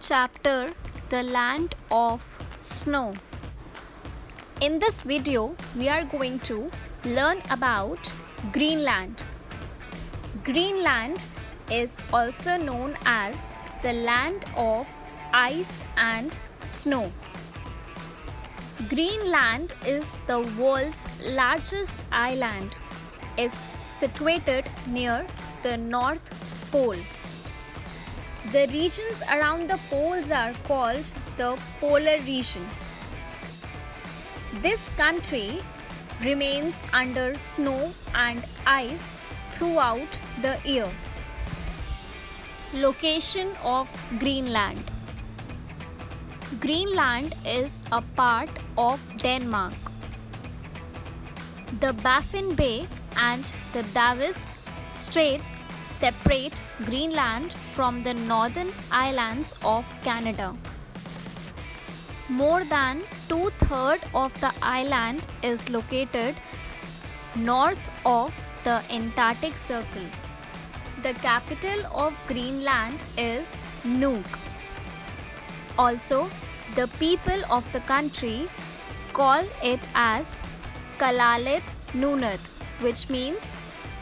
chapter, The Land of Snow. In this video, we are going to learn about Greenland. Greenland is also known as the land of ice and snow. Greenland is the world's largest island. Is situated near the North Pole. The regions around the poles are called the polar region. This country remains under snow and ice throughout the year. Location of Greenland. Greenland is a part of Denmark. The Baffin Bay and the Davis Straits separate Greenland from the northern islands of Canada. More than two-thirds of the island is located north of the Antarctic Circle. The capital of Greenland is Nuuk. Also, the people of the country call it as Kalalit Nunaat, which means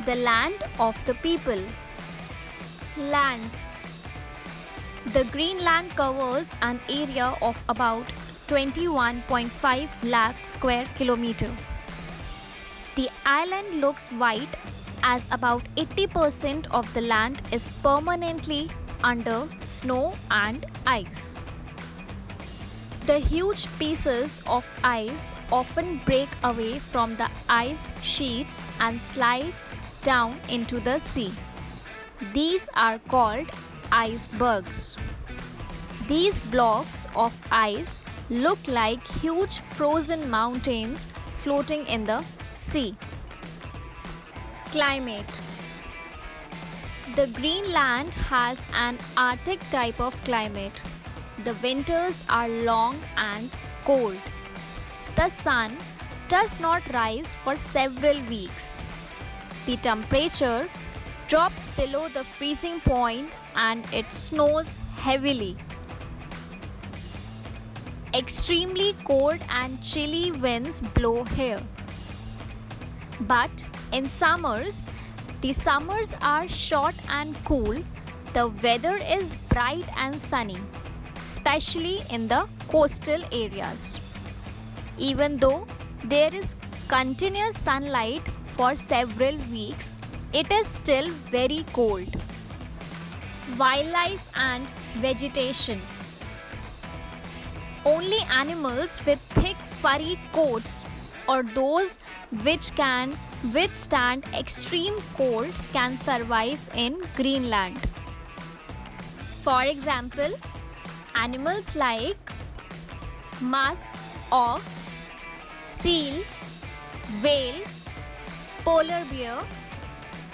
the land of the people. Land. The Greenland covers an area of about 21.5 lakh square kilometer. The island looks white as about 80% of the land is permanently under snow and ice. The huge pieces of ice often break away from the ice sheets and slide down into the sea. These are called icebergs. These blocks of ice look like huge frozen mountains floating in the sea. Climate. The Greenland has an Arctic type of climate. The winters are long and cold. The sun does not rise for several weeks. The temperature drops below the freezing point and it snows heavily. Extremely cold and chilly winds blow here. But in summers, the summers are short and cool. The weather is bright and sunny, especially in the coastal areas. Even though there is continuous sunlight for several weeks, it is still very cold. Wildlife and vegetation. Only animals with thick furry coats or those which can withstand extreme cold can survive in Greenland. For example, animals like musk ox, seal, whale, polar bear,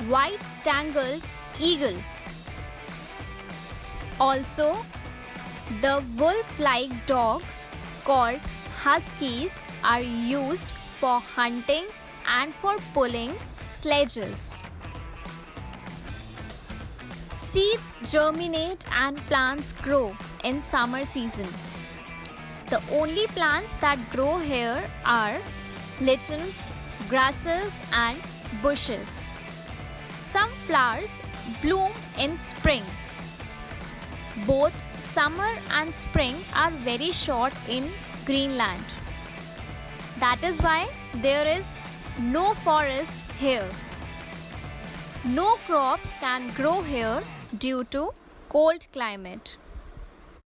white tangled eagle. Also, the wolf-like dogs called huskies are used for hunting and for pulling sledges. Seeds germinate and plants grow in summer season. The only plants that grow here are lichens, grasses and bushes. Some flowers bloom in spring. Both summer and spring are very short in Greenland. That is why there is no forest here. No crops can grow here due to cold climate.